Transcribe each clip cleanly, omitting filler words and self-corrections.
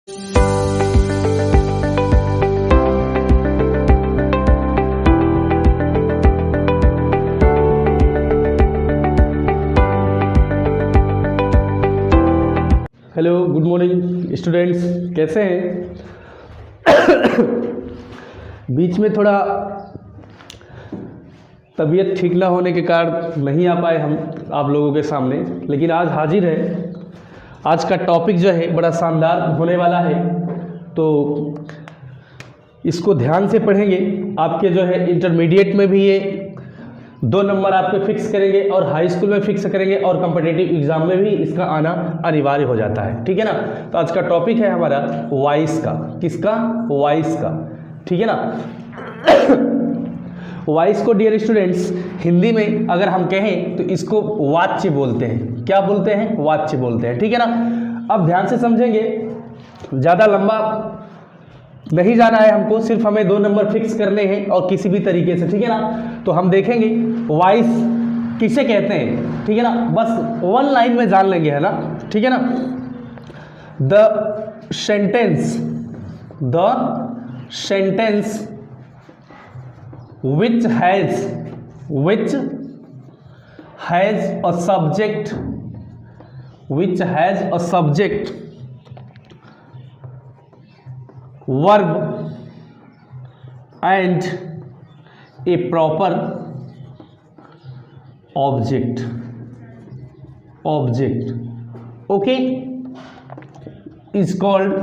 Hello, good morning students, कैसे हैं? बीच में थोड़ा तबीयत ठीक ना होने के कारण नहीं आ पाए हम आप लोगों के सामने, लेकिन आज हाजिर है। आज का टॉपिक जो है बड़ा शानदार होने वाला है, तो इसको ध्यान से पढ़ेंगे। आपके जो है इंटरमीडिएट में भी ये 2 नंबर आपके फिक्स करेंगे और हाई स्कूल में फिक्स करेंगे और कॉम्पिटिटिव एग्जाम में भी इसका आना अनिवार्य हो जाता है, ठीक है ना। तो आज का टॉपिक है हमारा वॉइस का। किसका? वॉइस का, ठीक है ना। वॉइस को डियर स्टूडेंट्स हिंदी में अगर हम कहें तो इसको वाच्य बोलते हैं। क्या बोलते हैं? वाच्य बोलते हैं, ठीक है ना। अब ध्यान से समझेंगे, ज़्यादा लंबा नहीं जाना है हमको, सिर्फ हमें 2 नंबर फिक्स करने हैं और किसी भी तरीके से, ठीक है ना। तो हम देखेंगे वॉइस किसे कहते हैं, ठीक है ना। बस 1 लाइन में जान लेंगे, है ना, ठीक है ना। The sentence which has a subject, verb and a proper object, okay, is called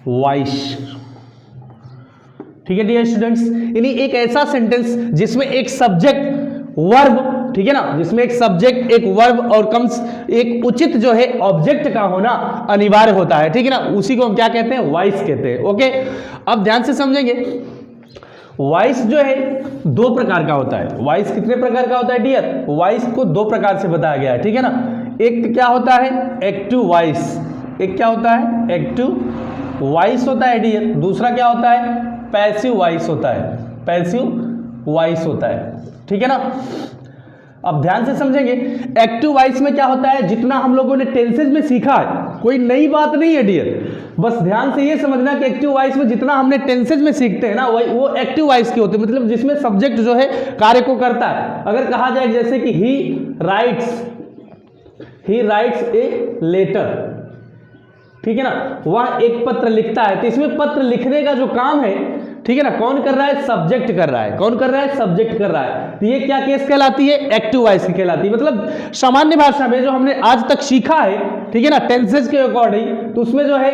voice, ठीक है डियर स्टूडेंट्स। यानी एक ऐसा सेंटेंस जिसमें एक सब्जेक्ट वर्ब, ठीक है ना, जिसमें एक सब्जेक्ट, एक वर्ब और एक उचित जो है ऑब्जेक्ट का होना अनिवार्य होता है, ठीक है ना। उसी को हम क्या कहते हैं? वॉइस कहते हैं, ओके। अब ध्यान से समझेंगे, वॉइस जो है 2 प्रकार का होता है। वॉइस कितने प्रकार का होता है डियर? वॉइस को 2 प्रकार से बताया गया है, ठीक है ना। एक क्या होता है? Active voice. एक क्या होता है? एक्टिव वॉइस होता है डियर। दूसरा क्या होता है? पैसिव वॉइस होता है। पैसिव वॉइस होता है, ठीक है ना। अब ध्यान से समझेंगे, एक्टिव वॉइस में क्या होता है? जितना हम लोगों ने टेंसेज में सीखा है, कोई नई बात नहीं है डियर, बस ध्यान से ये समझना कि एक्टिव वॉइस में जितना हमने टेंसेज में सीखते हैं ना, वो एक्टिव वॉइस की होती है, मतलब जिसमें सब्जेक्ट जो है कार्य को करता है। अगर कहा जाए जैसे कि ही राइट्स ए लेटर, ठीक है ना, वह एक पत्र लिखता है, तो इसमें पत्र लिखने का जो काम है, ठीक है ना, कौन कर रहा है? सब्जेक्ट कर रहा है। कौन कर रहा है? सब्जेक्ट कर रहा है। तो ये क्या केस कहलाती है? एक्टिव वॉइस कहलाती है। मतलब सामान्य भाषा में जो हमने आज तक सीखा है, ठीक है ना, टेंसेज के अकॉर्डिंग, तो उसमें जो है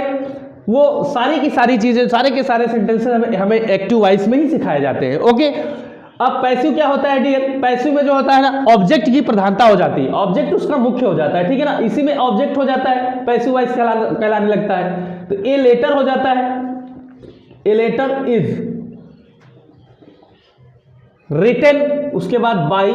वो सारी की सारी चीजें, सारे के सारे सेंटेंसेज हमें एक्टिव वॉइस में ही सिखाए जाते हैं, ओके। अब पैसिव क्या होता है डियर? पैसिव में जो होता है ना, ऑब्जेक्ट की प्रधानता हो जाती है, ऑब्जेक्ट उसका मुख्य हो जाता है, ठीक है ना। इसी में ऑब्जेक्ट हो जाता है, पैसिव वॉइस कहलाने लगता है। तो ए लेटर हो जाता है, ए लेटर इज रिटन, उसके बाद बाई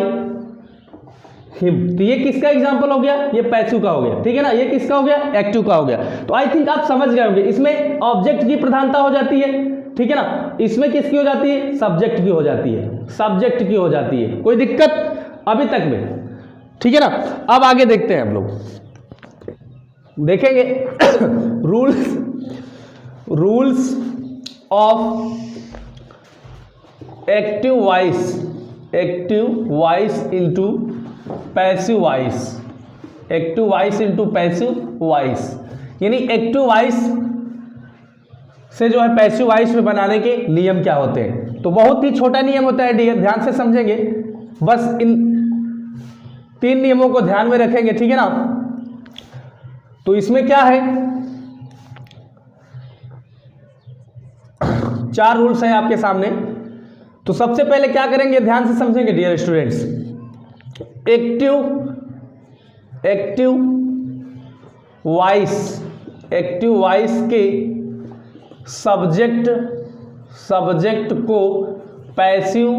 हिम। तो ये किसका एग्जांपल हो गया? ये पैसिव का हो गया, ठीक है ना। ये किसका हो गया? एक्टिव का हो गया। तो आई थिंक आप समझ गए होंगे, इसमें ऑब्जेक्ट की प्रधानता हो जाती है, ठीक है ना। इसमें किसकी हो जाती है? सब्जेक्ट की हो जाती है, सब्जेक्ट की हो जाती है। कोई दिक्कत अभी तक में? ठीक है ना। अब आगे देखते हैं हम लोग, देखेंगे rules of active voice into passive voice, active voice into passive voice. यानी एक्टिव वॉइस से जो है पैसिव वॉइस में बनाने के नियम क्या होते हैं। तो बहुत ही छोटा नियम होता है डियर, ध्यान से समझेंगे, बस इन 3 नियमों को ध्यान में रखेंगे, ठीक है ना। तो इसमें क्या है, 4 रूल्स हैं आपके सामने। तो सबसे पहले क्या करेंगे, ध्यान से समझेंगे डियर स्टूडेंट्स। एक्टिव वॉइस के सब्जेक्ट को पैसिव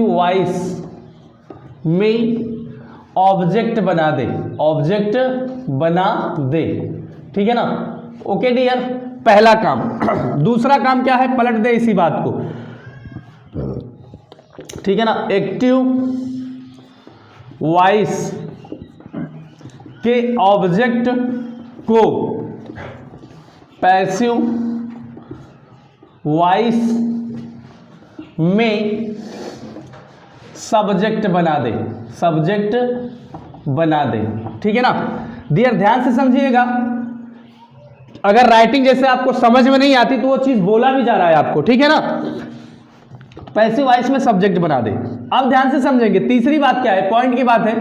वॉइस में ऑब्जेक्ट बना दे, ठीक है ना। ओके डियर, पहला काम। दूसरा काम क्या है, पलट दे इसी बात को, ठीक है ना। एक्टिव वॉइस के ऑब्जेक्ट को पैसिव वॉइस में सब्जेक्ट बना दे, सब्जेक्ट बना दे। ठीक है ना डियर, ध्यान से समझिएगा। अगर राइटिंग जैसे आपको समझ में नहीं आती तो वो चीज बोला भी जा रहा है आपको, ठीक है ना। पैसिव वॉइस में सब्जेक्ट बना दे। अब ध्यान से समझेंगे। तीसरी बात क्या है, पॉइंट की बात है,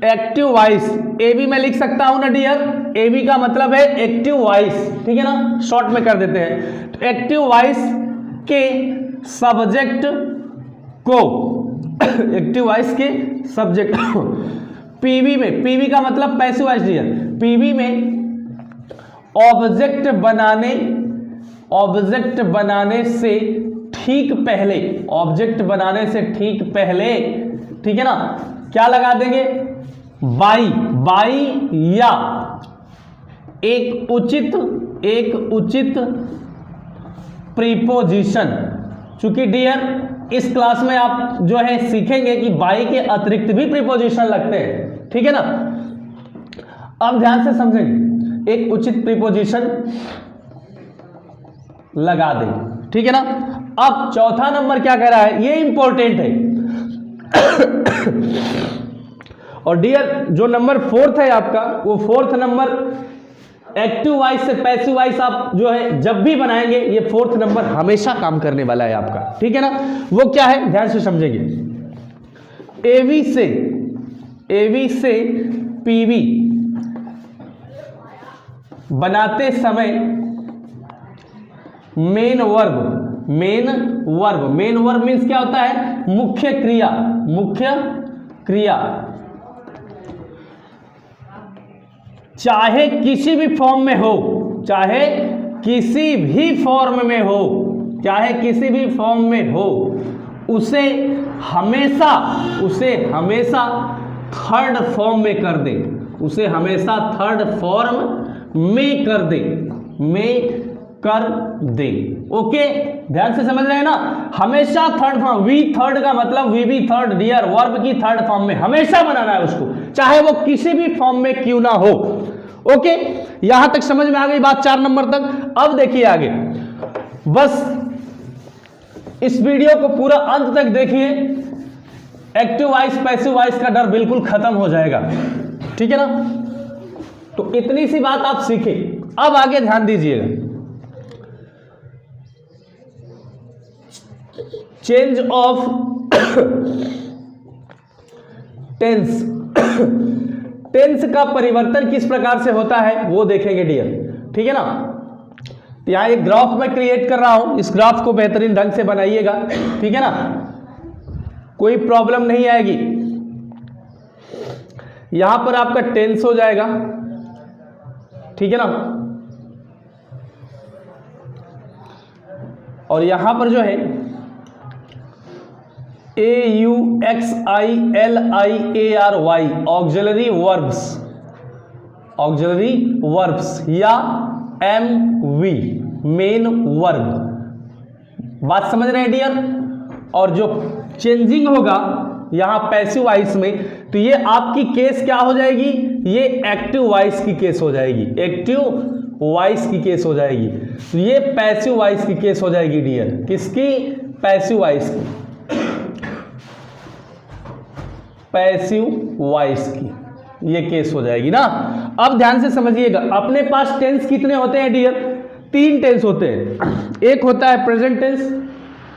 एक्टिव वॉइस। ए बी मैं लिख सकता हूं ना डियर, ए बी का मतलब है एक्टिव वॉइस, ठीक है ना, शॉर्ट में कर देते हैं। तो एक्टिव वॉइस के सब्जेक्ट को एक्टिव वॉइस के सब्जेक्ट पीवी में, पीवी का मतलब पैसिव वॉइस डियर, पीवी में ऑब्जेक्ट बनाने से ठीक पहले, ऑब्जेक्ट बनाने से ठीक पहले, ठीक है ना, क्या लगा देंगे, बाई या एक उचित प्रीपोजिशन। चूंकि डियर इस क्लास में आप जो है सीखेंगे कि बाई के अतिरिक्त भी प्रीपोजिशन लगते हैं, ठीक है ना। अब ध्यान से समझेंगे, एक उचित प्रीपोजिशन लगा दें, ठीक है ना। अब चौथा नंबर क्या कह रहा है, ये इंपॉर्टेंट है। और डियर जो नंबर फोर्थ है आपका, वो फोर्थ नंबर एक्टिव वॉइस से पैसिव वॉइस आप जो है जब भी बनाएंगे, ये फोर्थ नंबर हमेशा काम करने वाला है आपका, ठीक है ना। वो क्या है, ध्यान से समझेंगे। एवी से पीवी बनाते समय मेन वर्ब मीन्स क्या होता है, मुख्य क्रिया चाहे किसी भी फॉर्म में हो, उसे हमेशा थर्ड फॉर्म में कर दे, ओके। ध्यान से समझ रहे हैं ना, हमेशा थर्ड फॉर्म, वी थर्ड का मतलब V B third dear, verb की थर्ड फॉर्म में हमेशा बनाना है उसको, चाहे वो किसी भी फॉर्म में क्यों ना हो। ओके, यहां तक समझ में आ गई बात 4 नंबर तक। अब देखिए आगे, बस इस वीडियो को पूरा अंत तक देखिए, एक्टिव वॉइस पैसिव वॉइस का डर बिल्कुल खत्म हो जाएगा, ठीक है ना। तो इतनी सी बात आप सीखे। अब आगे ध्यान दीजिएगा, चेंज ऑफ टेंस का परिवर्तन किस प्रकार से होता है वो देखेंगे डियर, ठीक है ना। यहां एक ग्राफ मैं क्रिएट कर रहा हूं, इस ग्राफ को बेहतरीन ढंग से बनाइएगा, ठीक है ना, कोई प्रॉब्लम नहीं आएगी। यहां पर आपका टेंस हो जाएगा, ठीक है ना, और यहां पर जो है AUXILIARY ऑक्सिलरी वर्ब्स या MV मेन वर्ब, बात समझ रहे हैं डियर। और जो चेंजिंग होगा यहां पैसिव वॉइस में, तो ये आपकी केस क्या हो जाएगी, ये एक्टिव वॉइस की केस हो जाएगी, तो ये पैसिव वॉइस की केस हो जाएगी डियर। किसकी, पैसिव वॉइस की, पैसिव वॉइस की ये केस हो जाएगी ना। अब ध्यान से समझिएगा, अपने पास टेंस कितने होते हैं डियर, 3 टेंस होते हैं। एक होता है प्रेजेंट टेंस,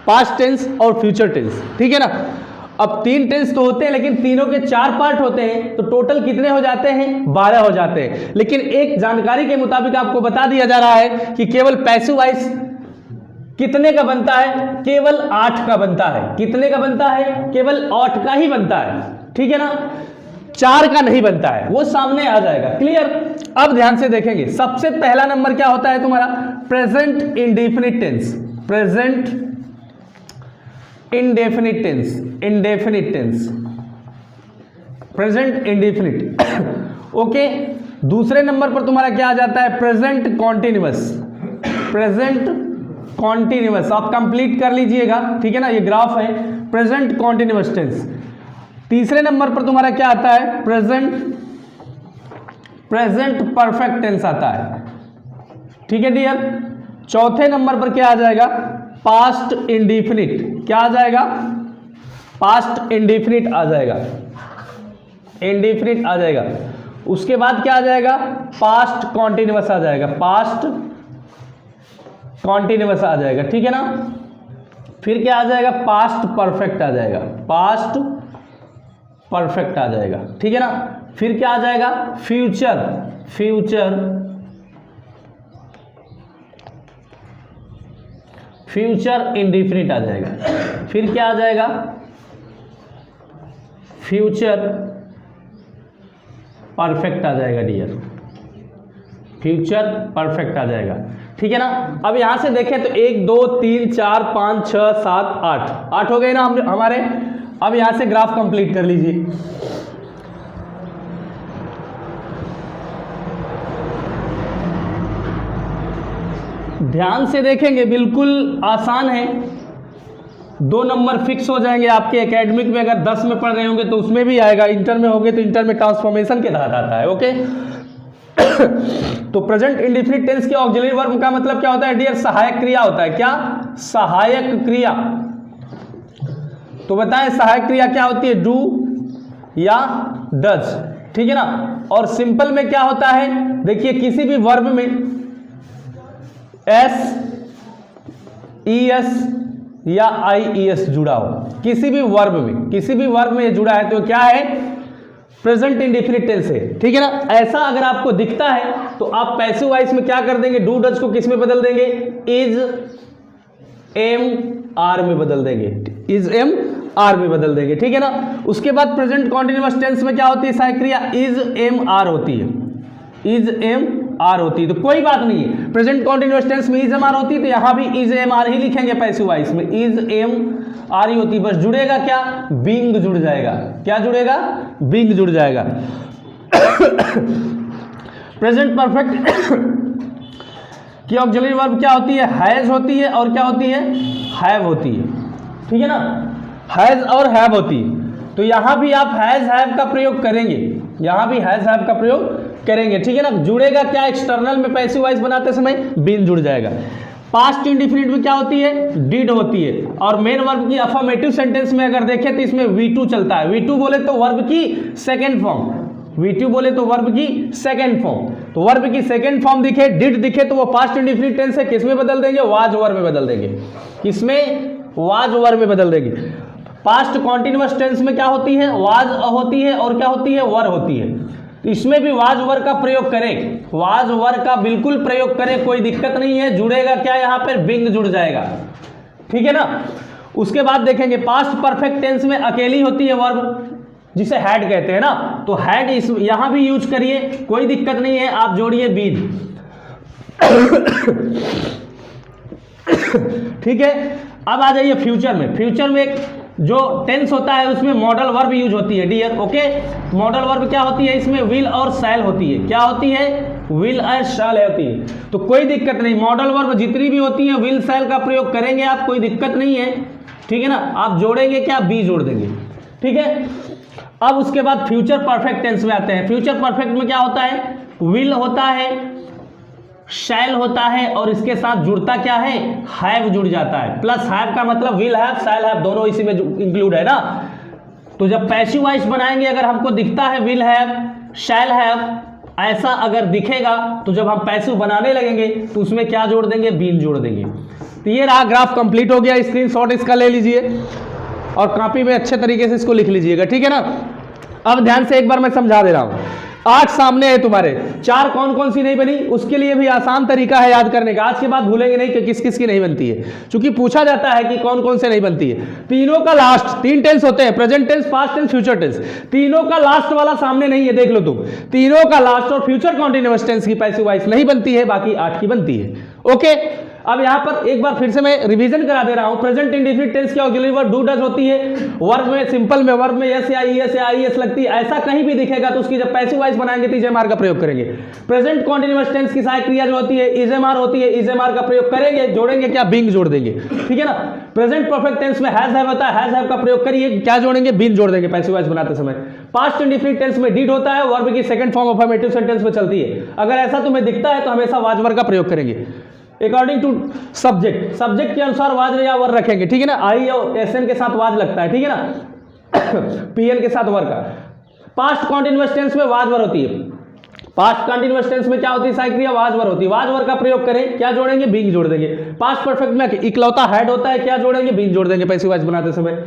पास्ट टेंस और फ्यूचर टेंस, ठीक है ना। अब 3 टेंस तो होते हैं, लेकिन तीनों के 4 पार्ट होते हैं, तो टोटल कितने हो जाते हैं, 12 हो जाते हैं। लेकिन एक जानकारी के मुताबिक आपको बता दिया जा रहा है कि केवल पैसिव वॉइस कितने का बनता है, केवल 8 का बनता है। कितने का बनता है, केवल 8 का ही बनता है, ठीक है ना, 4 का नहीं बनता है, वो सामने आ जाएगा, क्लियर। अब ध्यान से देखेंगे, सबसे पहला नंबर क्या होता है तुम्हारा, present indefinite tense, present indefinite okay. दूसरे नंबर पर तुम्हारा क्या आ जाता है, प्रेजेंट कॉन्टिन्यूअस, आप कंप्लीट कर लीजिएगा, ठीक है ना, ये ग्राफ है, प्रेजेंट कॉन्टिन्यूअस टेंस। तीसरे नंबर पर तुम्हारा क्या आता है, प्रेजेंट प्रेजेंट परफेक्ट टेंस आता है। ठीक है डियर। चौथे नंबर पर क्या आ जाएगा? Past indefinite. क्या आ जाएगा? पास्ट इंडिफिनिट आ जाएगा, इंडिफिनिट आ जाएगा। उसके बाद क्या आ जाएगा? पास्ट कॉन्टिन्यूअस आ जाएगा, पास्ट कॉन्टिन्यूअस आ जाएगा। ठीक है ना। फिर क्या आ जाएगा? पास्ट परफेक्ट आ जाएगा, पास्ट परफेक्ट आ जाएगा। ठीक है ना। फिर क्या आ जाएगा? फ्यूचर, फ्यूचर, फ्यूचर इंडिफिनिट आ जाएगा। फिर क्या आ जाएगा? फ्यूचर परफेक्ट आ जाएगा डियर, फ्यूचर परफेक्ट आ जाएगा। ठीक है ना। अब यहां से देखें तो 1 2 3 4 5 6 7 8 हो गए ना हमारे। अब यहां से ग्राफ कंप्लीट कर लीजिए। ध्यान से देखेंगे, बिल्कुल आसान है। 2 नंबर फिक्स हो जाएंगे आपके एकेडमिक में। अगर 10 में पढ़ रहे होंगे तो उसमें भी आएगा, इंटर में होंगे तो इंटर में ट्रांसफॉर्मेशन के तहत आता है। ओके। तो प्रेजेंट इंडेफिनिट टेंस के ऑक्सिलरी वर्ब का मतलब क्या होता है डियर? सहायक क्रिया होता है। क्या? सहायक क्रिया। तो बताएं सहायक क्रिया क्या होती है? डू या डज। ठीक है ना। और सिंपल में क्या होता है? देखिए किसी भी वर्ब में एस ई एस या आई ई एस जुड़ा हो, किसी भी वर्ब में, किसी भी वर्ब में जुड़ा है तो क्या है? प्रेजेंट इंडेफिनिट टेंस है। ठीक है ना। ऐसा अगर आपको दिखता है तो आप पैसिव वॉइस में क्या कर देंगे? डू डज को किस में बदल देंगे? इज एम आर में बदल देंगे, इज एम आर में बदल देंगे। ठीक है ना। उसके बाद प्रेजेंट कॉन्टिन्यूअस टेंस में क्या होती है? सहायक क्रिया इज एम आर होती है, इज एम आर होती है। तो कोई बात नहीं है, प्रेजेंट कॉन्टिन्यूअस टेंस में इज एम आर होती है तो यहां भी इज एम आर ही लिखेंगे। पैसिव वॉइस में इज एम आर ही होती है। बस जुड़ेगा क्या? बीइंग जुड़ जाएगा। क्या जुड़ेगा? बीइंग जुड़ जाएगा। प्रेजेंट परफेक्ट की ऑक्सिलरी वर्ब क्या होती है? हैज होती है और क्या होती है? हैव होती है। ठीक है ना। हैज और हैव होती है। तो यहां भी आप हैज हैव का प्रयोग करेंगे, यहां भी हैज हैव का प्रयोग करेंगे। ठीक है ना। जुड़ेगा क्या? एक्सटर्नल में पैसिव वॉइस बनाते समय बीन जुड़ जाएगा। पास्ट इंडेफिनिट में क्या होती है? डिड होती है। और मेन वर्ब की अफर्मेटिव सेंटेंस में अगर देखें तो इसमें V2 चलता है। V2 बोले तो वर्ब की सेकेंड फॉर्म, V2 बोले तो वर्ब की सेकेंड फॉर्म। तो वर्ब की सेकेंड फॉर्म दिखे, डिड दिखे तो वो पास्ट इंडेफिनिट टेंस है। किस में बदल देंगे? वाज वर्ब में बदल देंगे। किसमें? वाज वर्ब में बदल देंगे। पास्ट कॉन्टिन्यूअस टेंस में क्या होती है? वाज होती है और क्या होती है? वर होती है। तो इसमें भी वाज वर का प्रयोग करें, वाज वर का बिल्कुल प्रयोग करें, कोई दिक्कत नहीं है। जुड़ेगा क्या? यहां पर बिंग जुड़ जाएगा। ठीक है ना। उसके बाद देखेंगे पास्ट परफेक्ट टेंस में अकेली होती है वर्ब, जिसे हैड कहते हैं ना। तो हैड इस यहां भी यूज करिए, कोई दिक्कत नहीं है। आप जोड़िए बीन। ठीक है। अब आ जाइए फ्यूचर में। फ्यूचर में एक जो टेंस होता है उसमें मॉडल वर्ब यूज होती है डियर। ओके। मॉडल वर्ब क्या होती है? इसमें विल और शैल होती है। क्या होती है? विल और शैल होती है। तो कोई दिक्कत नहीं, मॉडल वर्ब जितनी भी होती है विल शैल का प्रयोग करेंगे आप, कोई दिक्कत नहीं है। ठीक है ना। आप जोड़ेंगे क्या? बी जोड़ देंगे। ठीक है। अब उसके बाद फ्यूचर परफेक्ट टेंस में आते हैं। फ्यूचर परफेक्ट में क्या होता है? विल होता है, शैल होता है और इसके साथ जुड़ता क्या है? हैव जुड़ जाता है। प्लस हैव का मतलब विल हैव, शैल हैव दोनों इसी में इंक्लूड है ना। तो जब पैसिव वॉइस बनाएंगे, अगर हमको दिखता है विल हैव, शैल हैव, ऐसा अगर दिखेगा तो जब हम पैसिव बनाने लगेंगे तो उसमें क्या जोड़ देंगे? बीन जोड़ देंगे। तो ये रहा, ग्राफ कंप्लीट हो गया। स्क्रीनशॉट इसका ले लीजिए और कॉपी में अच्छे तरीके से इसको लिख लीजिएगा। ठीक है ना। अब ध्यान से एक बार मैं समझा दे रहा हूं। 8 सामने है तुम्हारे, 4 कौन कौन सी नहीं बनी, उसके लिए भी आसान तरीका है याद करने का। आज के बाद भूलेंगे नहीं कि किस किस की नहीं बनती है, क्योंकि पूछा जाता है कि कौन कौन से नहीं बनती है। तीनों का लास्ट 3 टेंस होते हैं, present tense, past tense, future tense. तीनों का लास्ट वाला सामने नहीं है, देख लो तुम। तीनों का लास्ट और फ्यूचर कॉन्टिन्यूअस टेंस की पैसिव वॉइस नहीं बनती है, बाकी 8 की बनती है। ओके। अब यहाँ पर एक बार फिर से मैं रिवीजन करा दे रहा हूँ। प्रेजेंट इंडेफिनिट टेंस की ऑक्सिलरी वर्ब डू डज होती है, वर्ब में सिंपल में वर्ब में एस या आई एस लगती है, ऐसा कहीं भी दिखेगा तो उसकी जब पैसिव वॉइस बनाएंगे तो इजेएमआर का प्रयोग करेंगे। प्रेजेंट कॉन्टिन्यूअस टेंस की सहायक क्रिया जो होती है इजेएमआर होती है, इजेएमआर का प्रयोग करेंगे, जोड़ेंगे क्या, बीइंग जोड़ देंगे, ठीक है ना। प्रेजेंट परफेक्ट टेंस में हैज हैव होता है, हैज हैव का प्रयोग करिए, क्या जोड़ेंगे, बीइंग जोड़ देंगे पैसिव वॉइस बनाते समय। पास्ट इंडेफिनिट टेंस में डिड होता है, वर्ब की सेकंड फॉर्म अफर्मेटिव सेंटेंस में चलती है, अगर ऐसा तुम्हें दिखता है तो हमेशा वाज वर का प्रयोग करेंगे। अकॉर्डिंग टू सब्जेक्ट, सब्जेक्ट के अनुसार वाज या वर रखेंगे, ठीक है ना। आई और एसएन के साथ वाज लगता है, ठीक है ना। पीएन के साथ वर का। पास्ट कॉन्टिन्यूअस टेंस में वाज वर होती है, पास्ट कंटीन्यूअस टेंस में क्या होती है, सहायक क्रिया वाज वर होती है, वाज वर का प्रयोग करें, क्या जोड़ेंगे, बीइंग जोड़ देंगे। पास्ट परफेक्ट में इकलौता हैड होता है, क्या जोड़ेंगे, बीइंग जोड़ देंगे पैसिव वॉइस बनाते समय।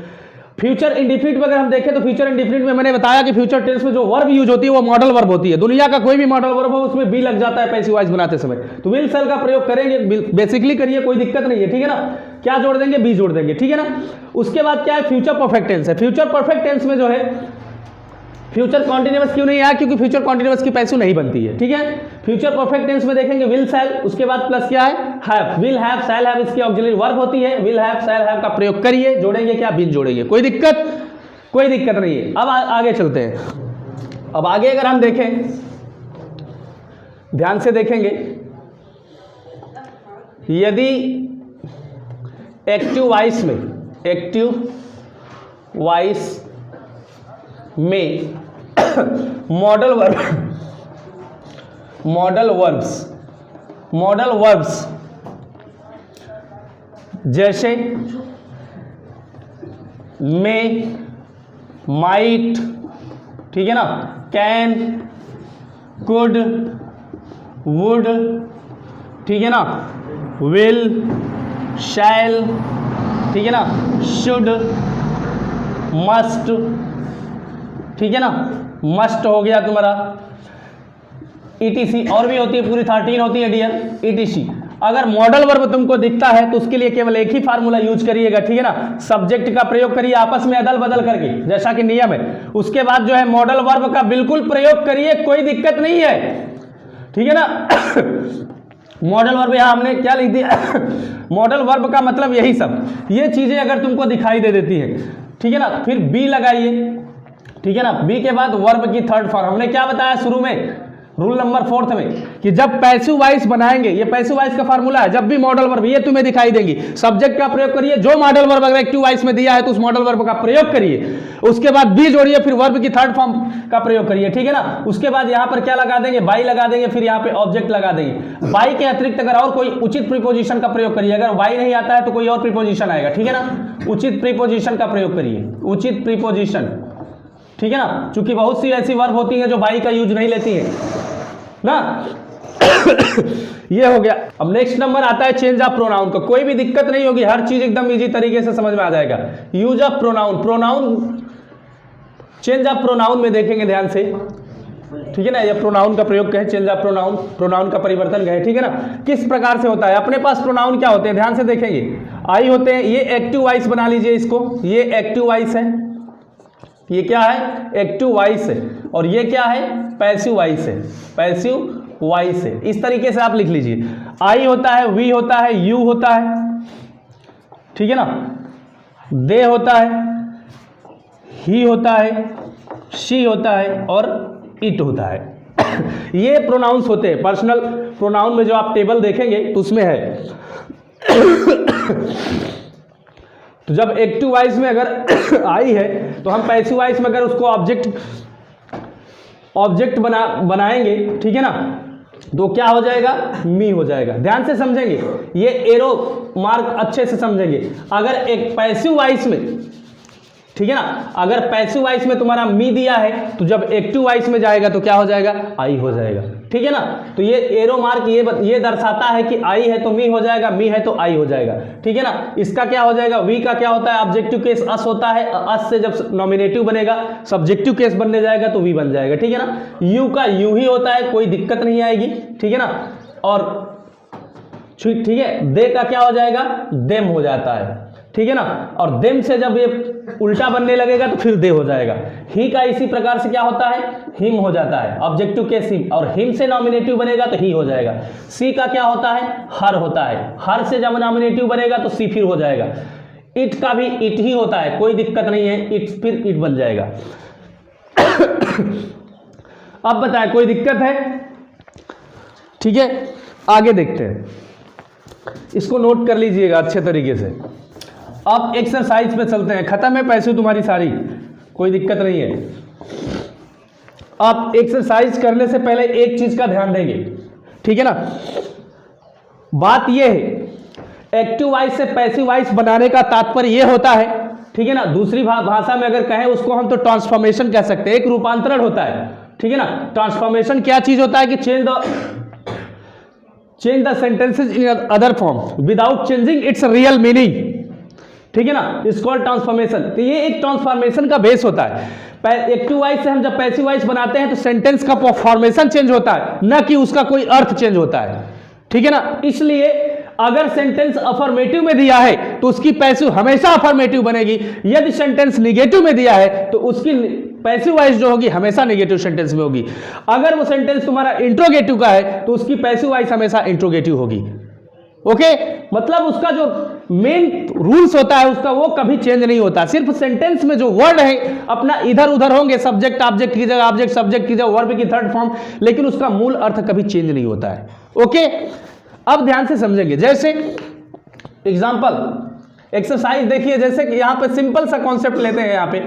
फ्यूचर इंडेफिनिट में अगर हम देखें तो फ्यूचर इंडेफिनिट में मैंने बताया कि फ्यूचर टेंस में जो वर्ब यूज होती है वो मॉडल वर्ब होती है, दुनिया का कोई भी मॉडल वर्ब हो उसमें बी लग जाता है पैसिव वॉइस बनाते समय, तो विल सेल का प्रयोग करेंगे, बेसिकली करिए, कोई दिक्कत नहीं है, ठीक है ना। क्या जोड़ देंगे, बी जोड़ देंगे, ठीक है ना। उसके बाद क्या है, फ्यूचर परफेक्ट टेंस है। फ्यूचर परफेक्ट टेंस में जो है फ्यूचर कॉन्टिन्यूअस क्यों नहीं आया, क्योंकि फ्यूचर कॉन्टिन्यूअस की पैसिव नहीं बनती है, ठीक है। फ्यूचर परफेक्ट टेंस में देखेंगे विल सेल, उसके बाद प्लस क्या है, have, will have shall have इसकी ऑक्सिलरी वर्ब होती है, विल हैव शैल हैव का प्रयोग करिए, जोड़ेंगे क्या, बीइंग जोड़ेंगे, कोई दिक्कत नहीं है। अब आगे चलते हैं। अब आगे अगर हम देखें, ध्यान से देखेंगे, यदि एक्टिव वॉइस में मॉडल वर्ब्स जैसे में, माइट, ठीक है ना, कैन, कुड, वुड, ठीक है ना, विल, शैल, ठीक है ना, शुड, मस्ट, ठीक है ना, मस्ट हो गया तुम्हारा, ईटीसी, और भी होती है, पूरी 13 होती है डियर, ईटीसी। अगर मॉडल वर्ब तुमको दिखता है तो उसके लिए केवल एक ही फार्मूला यूज करिएगा, ठीक है ना, सब्जेक्ट का प्रयोग करिए आपस में अदल बदल करके, जैसा कि नियम है। उसके बाद जो है मॉडल वर्ब का बिल्कुल प्रयोग करिए, कोई दिक्कत नहीं है, ठीक है ना। मॉडल वर्ब यहां हमने क्या लिख दिया, मॉडल वर्ब का मतलब यही सब, ये चीजें अगर तुमको दिखाई दे देती है, ठीक है ना, फिर बी लगाइए, ठीक है ना। बी के बाद वर्ब की थर्ड फॉर्म, हमने क्या बताया शुरू में, रूल नंबर 4 में, कि जब पैसिव वॉइस बनाएंगे, ये पैसिव वॉइस का फार्मूला है, जब भी मॉडल वर्ब ये तुम्हें दिखाई देंगी, सब्जेक्ट का प्रयोग करिए, जो मॉडल वर्ब अगर एक्टिव वॉइस में दिया है तो उस मॉडल वर्ब का प्रयोग करिए, उसके बाद बी जोड़िए, फिर वर्ब की थर्ड फॉर्म का प्रयोग करिए, ठीक है ना। उसके बाद यहां पर क्या लगा देंगे, बाई लगा देंगे, फिर यहाँ पे ऑब्जेक्ट लगा देंगे। बाई के अतिरिक्त अगर और कोई उचित प्रीपोजिशन का प्रयोग करिए, अगर बाई नहीं आता है तो कोई और प्रीपोजिशन आएगा, ठीक है ना, उचित प्रीपोजिशन का प्रयोग करिए, उचित प्रीपोजिशन, ठीक है ना, चूंकि बहुत सी ऐसी वर्ब होती हैं जो बाई का यूज नहीं लेती है ना। ये हो गया। अब नेक्स्ट नंबर आता है चेंज ऑफ प्रोनाउन का, कोई भी दिक्कत नहीं होगी, हर चीज एकदम इजी तरीके से समझ में आ जाएगा। Use of pronoun, change of pronoun में देखेंगे ध्यान से, ठीक है ना, ये प्रोनाउन का प्रयोग कहे, चेंज ऑफ प्रोनाउन का परिवर्तन कहे, ठीक है ना। किस प्रकार से होता है, अपने पास प्रोनाउन क्या होते हैं, ध्यान से देखेंगे, आई होते हैं, ये एक्टिव वॉइस बना लीजिए इसको, ये एक्टिव वॉइस है, ये क्या है, एक्टिव वॉइस है, और ये क्या है, पैसिव वॉइस है, पैसिव वॉइस है। इस तरीके से आप लिख लीजिए, आई होता है, वी होता है, यू होता है, ठीक है ना, दे होता है, ही होता है, शी होता है, और इट होता है। ये प्रोनाउंस होते हैं। पर्सनल प्रोनाउन में जो आप टेबल देखेंगे तो उसमें है। तो जब एक्टिव वॉइस में अगर आई है तो हम पैसिव वॉइस में अगर उसको ऑब्जेक्ट बनाएंगे, ठीक है ना, तो क्या हो जाएगा, मी हो जाएगा। ध्यान से समझेंगे, ये एरो मार्क अच्छे से समझेंगे। अगर एक पैसिव वॉइस में, ठीक है ना, अगर पैसिव वॉइस में तुम्हारा मी दिया है तो जब एक्टिव वॉइस में जाएगा तो क्या हो जाएगा, आई हो जाएगा, ठीक है ना। तो ये एरो मार्क ये दर्शाता है कि आई है तो मी हो जाएगा, मी है तो आई हो जाएगा, ठीक है ना। इसका क्या हो जाएगा, वी का क्या होता है, ऑब्जेक्टिव केस अस होता है, अस से जब नॉमिनेटिव बनेगा सब्जेक्टिव केस बनने जाएगा तो वी बन जाएगा, ठीक है ना। यू का यू ही होता है, कोई दिक्कत नहीं आएगी, ठीक है ना। और ठीक है, दे का क्या हो जाएगा, देम हो जाता है, ठीक है ना। और देम से जब ये उल्टा बनने लगेगा तो फिर दे हो जाएगा। ही का इसी प्रकार से क्या होता है, हिम हो जाता है, ऑब्जेक्टिव केस हिम, और हिम से नॉमिनेटिव बनेगा तो ही हो जाएगा। सी का क्या होता है, हर होता है, हर से जब नॉमिनेटिव बनेगा तो सी फिर हो जाएगा। इट का भी इट ही होता है, कोई दिक्कत नहीं है, इट फिर इट बन जाएगा। अब बताएं कोई दिक्कत है, ठीक है। आगे देखते हैं, इसको नोट कर लीजिएगा अच्छे तरीके से। अब एक्सरसाइज पे चलते हैं, खत्म है पैसे तुम्हारी सारी, कोई दिक्कत नहीं है। अब एक्सरसाइज करने से पहले एक चीज का ध्यान देंगे, ठीक है ना। बात यह है, एक्टिव वॉइस से पैसिव वॉइस बनाने का तात्पर्य यह होता है, ठीक है ना। दूसरी भाषा में अगर कहें उसको हम तो ट्रांसफॉर्मेशन कह सकते हैं, एक रूपांतरण होता है, ठीक है ना। ट्रांसफॉर्मेशन क्या चीज होता है कि change the sentences in other form without changing it's real meaning, ठीक है ना, इट्स कॉल्ड ट्रांसफॉर्मेशन। तो ये एक ट्रांसफॉर्मेशन का बेस होता है। एक्टिव वॉइस से हम जब पैसिव वॉइस बनाते हैं तो सेंटेंस का फॉर्मेशन चेंज होता है, ना कि उसका कोई अर्थ चेंज होता है, ठीक है ना। इसलिए अगर सेंटेंस अफर्मेटिव में दिया है तो उसकी पैसिव हमेशा अफर्मेटिव बनेगी, यदि सेंटेंस निगेटिव में दिया है तो उसकी पैसिव वॉइस जो होगी हमेशा नेगेटिव सेंटेंस में होगी। अगर वो सेंटेंस तुम्हारा इंट्रोगेटिव का है तो उसकी पैसिव वॉइस हमेशा इंट्रोगेटिव होगी। ओके, मतलब उसका जो मेन रूल्स होता है उसका वो कभी चेंज नहीं होता। सिर्फ सेंटेंस में जो वर्ड है अपना इधर उधर होंगे, सब्जेक्ट ऑब्जेक्ट की जगह ऑब्जेक्ट सब्जेक्ट की जगह वर्ब की थर्ड फॉर्म, लेकिन उसका मूल अर्थ कभी चेंज नहीं होता है। ओके, अब ध्यान से समझेंगे। जैसे एग्जांपल एक्सरसाइज देखिए, जैसे कि यहां पे सिंपल सा कॉन्सेप्ट लेते हैं। यहां पे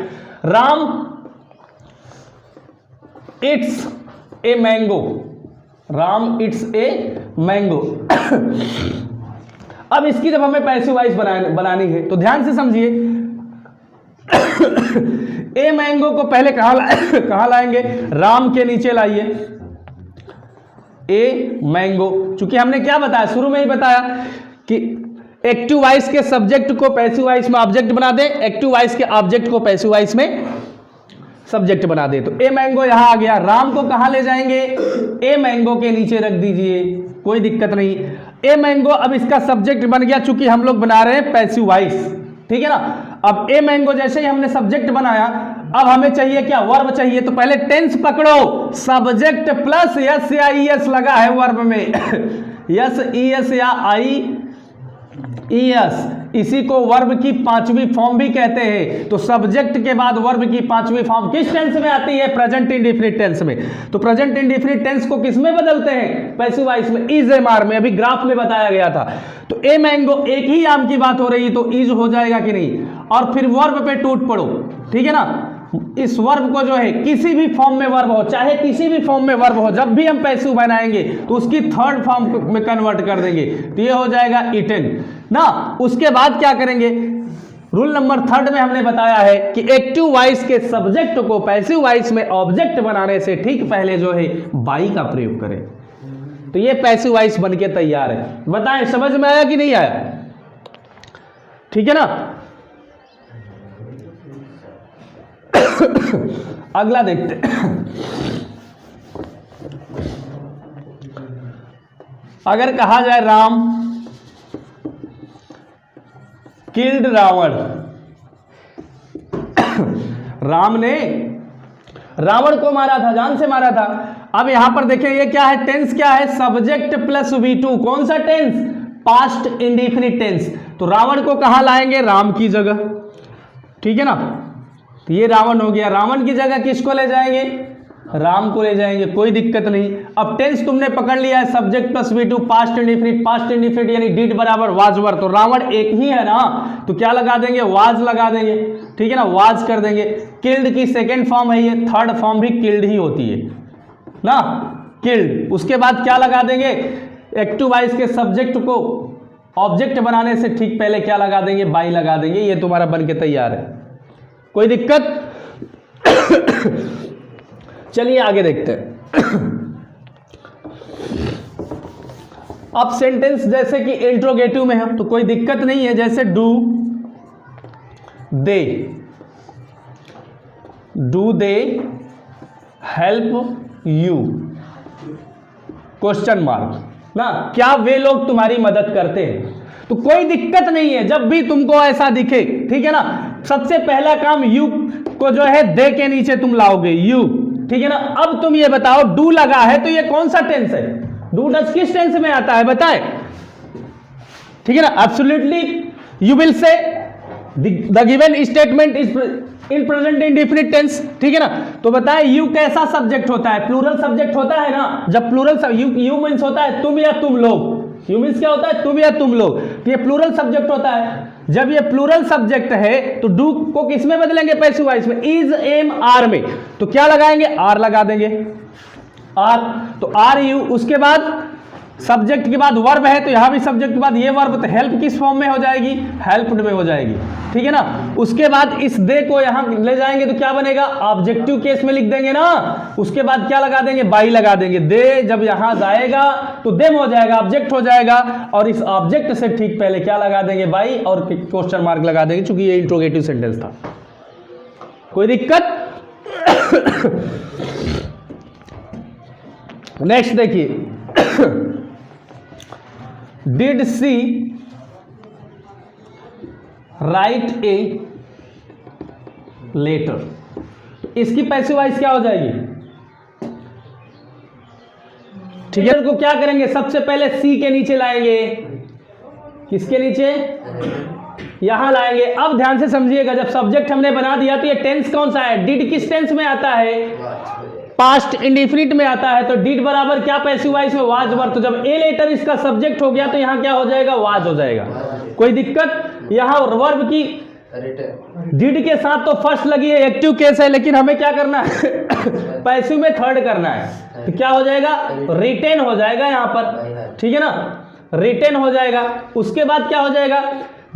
Ram it's a mango, Ram it's a mango. अब इसकी जब हमें पैसिव वॉइस बनानी है तो ध्यान से समझिए। ए मैंगो को पहले कहां लाएंगे, राम के नीचे लाइए, ए मैंगो। चूंकि हमने क्या बताया, शुरू में ही बताया कि एक्टिव वॉइस के सब्जेक्ट को पैसिव वॉइस में ऑब्जेक्ट बना दे, एक्टिव वॉइस के ऑब्जेक्ट को पैसिव वॉइस में सब्जेक्ट बना दे। तो ए मैंगो यहां आ गया, राम को कहां ले जाएंगे, ए मैंगो के नीचे रख दीजिए, कोई दिक्कत नहीं। ए मैंगो अब इसका सब्जेक्ट बन गया, चूंकि हम लोग बना रहे हैं पैसिव वॉइस, ठीक है ना। अब ए मैंगो जैसे ही हमने सब्जेक्ट बनाया, अब हमें चाहिए क्या, वर्ब चाहिए। तो पहले टेंस पकड़ो, सब्जेक्ट प्लस यस या ईएस लगा है वर्ब में। यस ईएस या आई ईएस, इसी को वर्ब की पांचवी फॉर्म भी कहते हैं। तो सब्जेक्ट के बाद वर्ब की पांचवी फॉर्म किस टेंस में आती है, प्रेजेंट इंडेफिनिट टेंस में। तो प्रेजेंट इंडेफिनिट टेंस को किस में बदलते हैं, पैसिव वॉइस में, इज एम आर में। अभी ग्राफ में बताया गया था। तो ए मैंगो, एक ही आम की बात हो रही है तो इज हो जाएगा कि नहीं, और फिर वर्ब पे टूट पड़ो, ठीक है ना। इस वर्ब को जो है किसी भी फॉर्म में वर्ब हो, चाहे किसी भी फॉर्म में वर्ब हो, जब भी हम पैसिव बनाएंगे तो उसकी थर्ड फॉर्म में कन्वर्ट कर देंगे, तो ये हो जाएगा इटेन ना। उसके बाद क्या करेंगे, रूल नंबर 3 में हमने बताया है कि एक्टिव वॉइस के सब्जेक्ट को पैसिव वॉइस में ऑब्जेक्ट बनाने से ठीक पहले जो है बाई का प्रयोग करें। तो ये पैसिव वॉइस बन के तैयार है। बताएं समझ में आया कि नहीं आया, ठीक है ना। अगला देखते हैं। अगर कहा जाए राम किल्ड रावण, राम ने रावण को मारा था, जान से मारा था। अब यहां पर देखें ये क्या है, टेंस क्या है, सब्जेक्ट प्लस V2। कौन सा टेंस, पास्ट इंडेफिनिट टेंस। तो रावण को कहां लाएंगे, राम की जगह, ठीक है ना। तो ये रावण हो गया, रावण की जगह किसको ले जाएंगे, राम को ले जाएंगे, कोई दिक्कत नहीं। अब टेंस तुमने पकड़ लिया है, subject plus V2, past indefinite, past indefinite यानी डिड बराबर वाज वर। तो रावण एक ही है ना, तो क्या लगा देंगे, वाज लगा देंगे, ठीक है ना, वाज कर देंगे। किल्ड की सेकेंड फॉर्म है ये, थर्ड फॉर्म भी किल्ड ही होती है ना, किल्ड। उसके बाद क्या लगा देंगे, एक्टिव वॉइस के सब्जेक्ट को ऑब्जेक्ट बनाने से ठीक पहले क्या लगा देंगे, बाई लगा देंगे। ये तुम्हारा बन के तैयार है, कोई दिक्कत। चलिए आगे देखते हैं। अब सेंटेंस जैसे कि इंट्रोगेटिव में है तो कोई दिक्कत नहीं है, जैसे do they help you, question mark ना, क्या वे लोग तुम्हारी मदद करते हैं। तो कोई दिक्कत नहीं है जब भी तुमको ऐसा दिखे, ठीक है ना। सबसे पहला काम यू को जो है दे के नीचे तुम लाओगे यू, ठीक है ना। अब तुम ये बताओ डू लगा है तो ये कौन सा टेंस है, डू डज किस टेंस में आता है बताए, ठीक है ना। Absolutely you will say the given statement is in present indefinite tense, ठीक है ना। तो बताए यू कैसा सब्जेक्ट होता है, प्लूरल सब्जेक्ट होता है ना। जब प्लूरल यू मीन्स होता है तुम या तुम लोग, यू मीन्स क्या होता है तुम या तुम लोग, तो ये प्लूरल सब्जेक्ट होता है। जब ये प्लूरल सब्जेक्ट है तो डू को किस में बदलेंगे, पैसिव वॉइस में, इज एम आर में। तो क्या लगाएंगे, आर लगा देंगे, आर, तो आर यू। उसके बाद सब्जेक्ट के बाद वर्ब है तो यहां भी सब्जेक्ट के बाद ये वर्ब, तो हेल्प किस फॉर्म में हो जाएगी, हेल्प्ड में हो जाएगी, ठीक है ना। उसके बाद इस दे को यहां ले जाएंगे तो क्या बनेगा, ऑब्जेक्टिव केस में लिख देंगे ना। उसके बाद क्या लगा देंगे, बाई लगा देंगे। दे जब यहां जाएगा तो देम हो जाएगा, ऑब्जेक्ट हो जाएगा, और इस ऑब्जेक्ट से ठीक पहले क्या लगा देंगे, बाई, और क्वेश्चन मार्क लगा देंगे क्योंकि ये इंट्रोगेटिव सेंटेंस था। कोई दिक्कत। नेक्स्ट देखिए, did she write a letter, इसकी पैसिव वॉइस क्या हो जाएगी, ठीक है। को क्या करेंगे, सबसे पहले सी के नीचे लाएंगे, किसके नीचे, यहां लाएंगे। अब ध्यान से समझिएगा, जब सब्जेक्ट हमने बना दिया तो ये टेंस कौन सा है, डिड किस टेंस में आता है, पास्ट इंडेफिनिट में आता है। तो डिड बराबर क्या, पैसिव वॉइस में वाज वर्ब। तो जब ए लेटर इसका सब्जेक्ट हो गया तो यहां क्या हो जाएगा, वाज हो जाएगा। कोई दिक्कत। यहां वर्ब की डिड के साथ तो फर्स्ट लगी है, एक्टिव केस है, लेकिन हमें क्या करना है, पैसिव में थर्ड करना है। तो क्या हो जाएगा, रिटेन हो जाएगा यहां पर, ठीक है ना, रिटेन हो जाएगा। उसके बाद क्या हो जाएगा,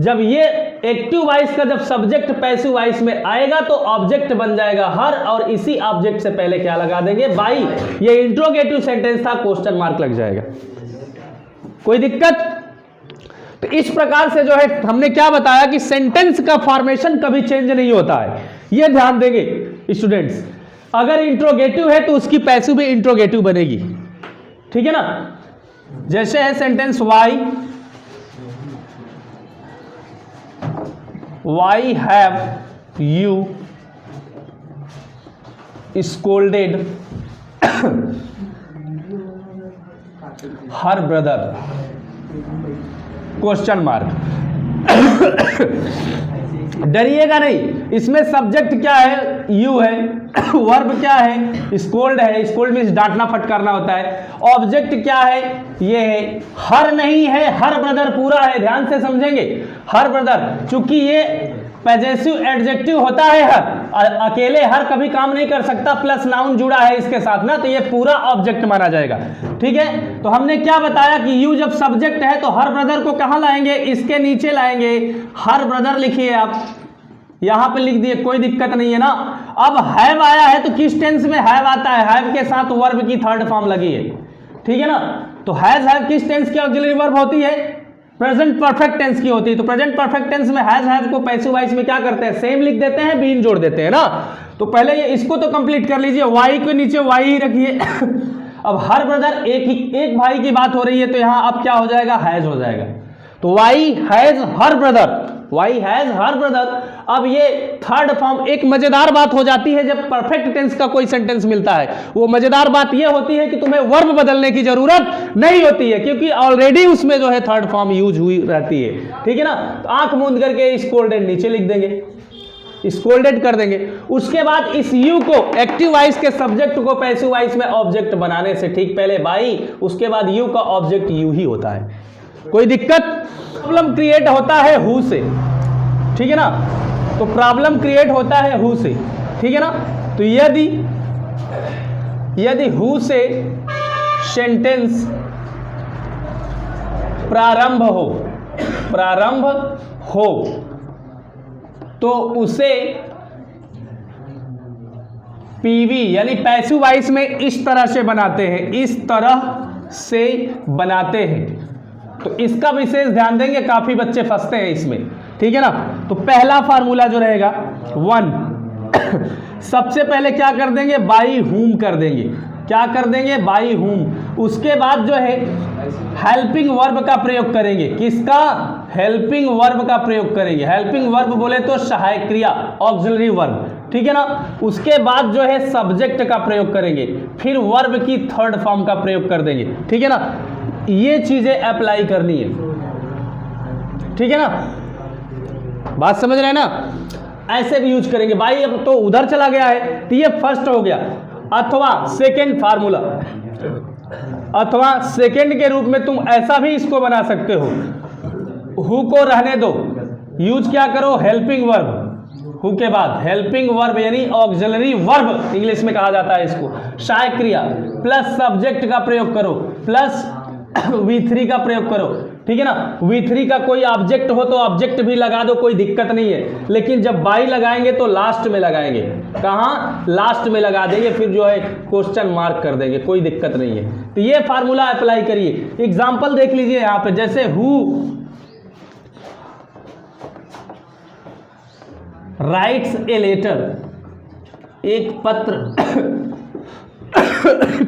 जब ये एक्टिव वॉइस का जब सब्जेक्ट पैसिव वॉइस में आएगा तो ऑब्जेक्ट बन जाएगा हर, और इसी ऑब्जेक्ट से पहले क्या लगा देंगे, बाई। ये इंट्रोगेटिव सेंटेंस था, क्वेश्चन मार्क लग जाएगा। कोई दिक्कत। तो इस प्रकार से जो है हमने क्या बताया कि सेंटेंस का फॉर्मेशन कभी चेंज नहीं होता है, ये ध्यान देंगे स्टूडेंट्स। अगर इंट्रोगेटिव है तो उसकी पैसिव भी इंट्रोगेटिव बनेगी, ठीक है ना। जैसे है sentence Why have you scolded her brother? Question mark. डरिएगा नहीं, इसमें सब्जेक्ट क्या है, यू है, वर्ब क्या है, स्कोल्ड है, स्कोल्ड मीन्स डांटना फटकारना होता है। ऑब्जेक्ट क्या है, ये है, हर नहीं है, हर ब्रदर पूरा है, ध्यान से समझेंगे। हर ब्रदर, चूंकि ये पॉजेसिव एडजेक्टिव होता है, हर अकेले हर कभी काम नहीं कर सकता, प्लस नाउन जुड़ा है इसके साथ ना, तो ये पूरा ऑब्जेक्ट माना जाएगा, ठीक है। तो हमने क्या बताया कि यू जब सब्जेक्ट है तो हर ब्रदर को कहां लाएंगे, इसके नीचे लाएंगे। हर ब्रदर लिखिए आप, यहां पे लिख दिए, कोई दिक्कत नहीं है ना। अब हैव आया है तो किस टेंस में हैव आता है, हैव के साथ वर्ब की थर्ड फॉर्म लगी है, ठीक है ना। तो हैव किस टेंस की ऑक्सिलरी वर्ब होती है, प्रेजेंट परफेक्ट टेंस की होती है। तो प्रेजेंट परफेक्ट टेंस में हैज को पैसिव वॉइस में क्या करते हैं, सेम लिख देते हैं, बीन जोड़ देते हैं ना। तो पहले ये इसको तो कंप्लीट कर लीजिए, वाई के नीचे वाई ही रखिए। अब हर ब्रदर एक भाई की बात हो रही है तो यहां अब क्या हो जाएगा, हैज हो जाएगा। तो why has her brother, why has her brother. अब ये थर्ड फॉर्म, एक मजेदार बात हो जाती है जब परफेक्ट टेंस का कोई सेंटेंस मिलता है। वो मजेदार बात ये होती है कि तुम्हें वर्ब बदलने की जरूरत नहीं होती है, क्योंकि ऑलरेडी उसमें जो है थर्ड फॉर्म यूज हुई रहती है, ठीक है ना। तो आंख मूंद करके स्कोल्डेड नीचे लिख देंगे, स्कोल्डेड कर देंगे। उसके बाद इस यू को एक्टिव वॉइस के सब्जेक्ट को पैसिव वॉइस में ऑब्जेक्ट बनाने से ठीक पहले बाई, उसके बाद यू का ऑब्जेक्ट यू ही होता है। कोई दिक्कत। प्रॉब्लम क्रिएट होता है हु से, ठीक है ना। तो प्रॉब्लम क्रिएट होता है हु से, ठीक है ना। तो यदि हु से सेंटेंस प्रारंभ हो तो उसे पीवी यानी पैसिव वॉइस में इस तरह से बनाते हैं, इस तरह से बनाते हैं। तो इसका विशेष ध्यान देंगे, काफी बच्चे फंसते हैं इसमें, ठीक है ना। तो पहला फार्मूला जो रहेगा 1, सबसे पहले क्या कर देंगे, बाई हुम कर देंगे। क्या कर देंगे, बाई हुम। उसके बाद जो है हेल्पिंग वर्ब का प्रयोग करेंगे। किसका? हेल्पिंग वर्ब का प्रयोग करेंगे। हेल्पिंग वर्ब बोले तो सहायक क्रिया, ऑक्सिलरी वर्ब, ठीक है ना। उसके बाद जो है सब्जेक्ट का प्रयोग करेंगे, फिर वर्ब की थर्ड फॉर्म का प्रयोग कर देंगे, ठीक है ना। ये चीजें अप्लाई करनी है, ठीक है ना, बात समझ रहे हैं ना। ऐसे भी यूज करेंगे। भाई अब तो उधर चला गया है, तो ये फर्स्ट हो गया। अथवा सेकेंड फार्मूला, अथवा सेकेंड के रूप में तुम ऐसा भी इसको बना सकते हो, हु को रहने दो, यूज क्या करो, हेल्पिंग वर्ब, हु के बाद हेल्पिंग वर्ब यानी ऑक्सिलरी वर्ब इंग्लिश में कहा जाता है इसको, सहायक क्रिया प्लस सब्जेक्ट का प्रयोग करो प्लस V3 का प्रयोग करो, ठीक है ना। V3 का कोई ऑब्जेक्ट हो तो ऑब्जेक्ट भी लगा दो, कोई दिक्कत नहीं है, लेकिन जब बाई लगाएंगे तो लास्ट में लगाएंगे। कहाँ? लास्ट में लगा देंगे, फिर जो है क्वेश्चन मार्क कर देंगे, कोई दिक्कत नहीं है। तो ये फार्मूला अप्लाई करिए। एग्जाम्पल देख लीजिए यहाँ पे, जैसे हु राइट्स ए लेटर, एक पत्र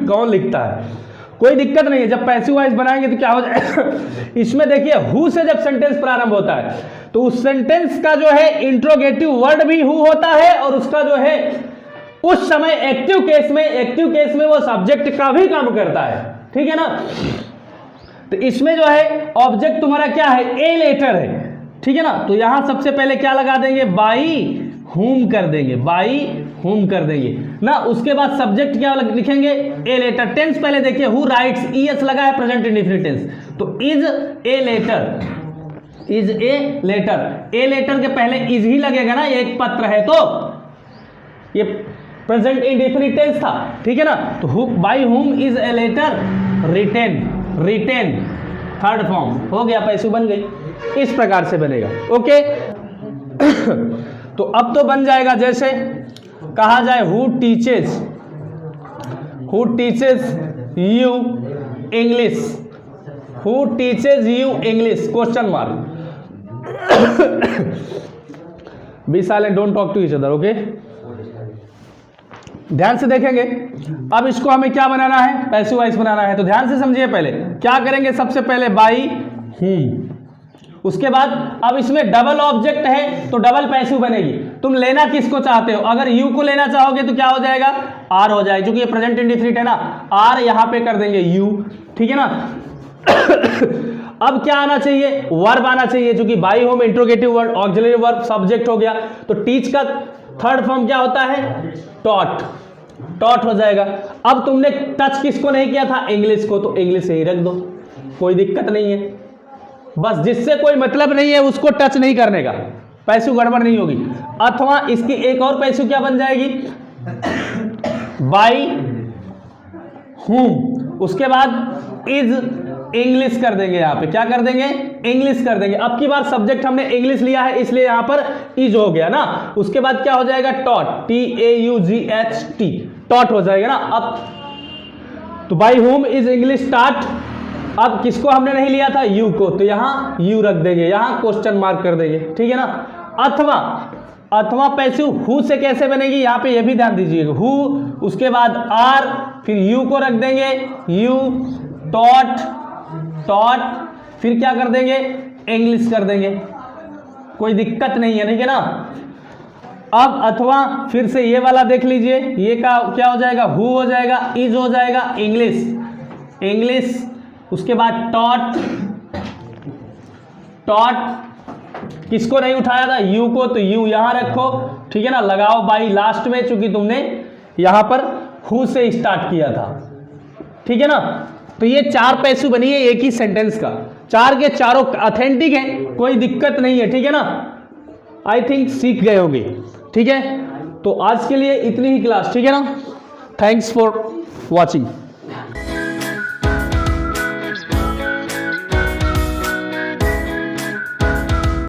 कौन लिखता है, कोई दिक्कत नहीं है। जब पैसिव वॉइस बनाएंगे तो क्या हो जाएगा इसमें देखिए हु से जब सेंटेंस प्रारंभ होता है तो उस सेंटेंस का जो है इंट्रोगेटिव वर्ड भी हु होता है, और उसका जो है उस समय एक्टिव केस में वो सब्जेक्ट का भी काम करता है, ठीक है ना। तो इसमें जो है ऑब्जेक्ट तुम्हारा क्या है, ए लेटर है, ठीक है ना। तो यहां सबसे पहले क्या लगा देंगे, बाई हुम कर देंगे, बाई हुम कर देंगे ना। उसके बाद सब्जेक्ट क्या लिखेंगे, ए लेटर। टेंस पहले देखिए, हु राइट्स, ईएस लगा है प्रेजेंट इंडेफिनिट टेंस, तो is a letter, is a letter. A letter के पहले इज ही लगेगा ना, ये एक पत्र है तो ये प्रेजेंट इंडेफिनिट टेंस था, ठीक है ना। तो who by whom is a letter written, written third form हो गया, पैसिव बन गई। इस प्रकार से बनेगा, ओके। तो अब तो बन जाएगा, जैसे कहा जाए who teaches you English, who teaches you English question mark. Be silent, don't talk to each other, okay. ध्यान से देखेंगे। अब इसको हमें क्या बनाना है, पैसिव वॉइस बनाना है। तो ध्यान से समझिए, पहले क्या करेंगे, सबसे पहले बाई हुम, उसके बाद अब इसमें डबल ऑब्जेक्ट है तो डबल पैसिव बनेगी। तुम लेना किसको चाहते हो, अगर यू को लेना चाहोगे तो क्या हो जाएगा, आर हो जाएगा, क्योंकि ये प्रेजेंट इंडेफिनिट है ना, आर यहां पे कर देंगे यू, ठीक है ना। अब क्या आना चाहिए, वर्ब आना चाहिए, क्योंकि by home interrogative word, auxiliary verb, subject हो गया। तो टीच का थर्ड फॉर्म क्या होता है, टॉट, टॉट हो जाएगा। अब तुमने टच किसको नहीं किया था, इंग्लिश को, तो इंग्लिश यही रख दो, कोई दिक्कत नहीं है। बस जिससे कोई मतलब नहीं है उसको टच नहीं करने का, पैसिव गड़बड़ नहीं होगी। अथवा इसकी एक और पैसिव क्या बन जाएगी, बाई हुम, उसके बाद इज इंग्लिश कर देंगे, यहां पे क्या कर देंगे, इंग्लिश कर देंगे। अब की बार सब्जेक्ट हमने इंग्लिश लिया है इसलिए यहां पर इज हो गया ना। उसके बाद क्या हो जाएगा, टॉट, TAUGHT, टॉट हो जाएगा ना। अब तो by whom is English taught, अब किसको हमने नहीं लिया था, यू को, तो यहां यू रख देंगे, यहां क्वेश्चन मार्क कर देंगे, ठीक है ना। अथवा, अथवा पैसिव हु से कैसे बनेगी, यहां पे ये भी ध्यान दीजिएगा, हु, उसके बाद आर, फिर यू को रख देंगे, यू, टॉट, टॉट, फिर क्या कर देंगे, इंग्लिश कर देंगे, कोई दिक्कत नहीं है, ठीक है ना। अब अथवा फिर से ये वाला देख लीजिए, ये का क्या हो जाएगा, हु हो जाएगा, इज हो जाएगा, इंग्लिश, इंग्लिश, उसके बाद टॉट, टॉट, किसको नहीं उठाया था, यू को, तो यू यहां रखो, ठीक है ना। लगाओ बाई लास्ट में, चूंकि तुमने यहां पर हु से स्टार्ट किया था, ठीक है ना। तो ये चार पैसिव बनी है एक ही सेंटेंस का, चार के चारों ऑथेंटिक हैं, कोई दिक्कत नहीं है, ठीक है ना। आई थिंक सीख गए होंगे, ठीक है। तो आज के लिए इतनी ही क्लास, ठीक है ना। Thanks for watching.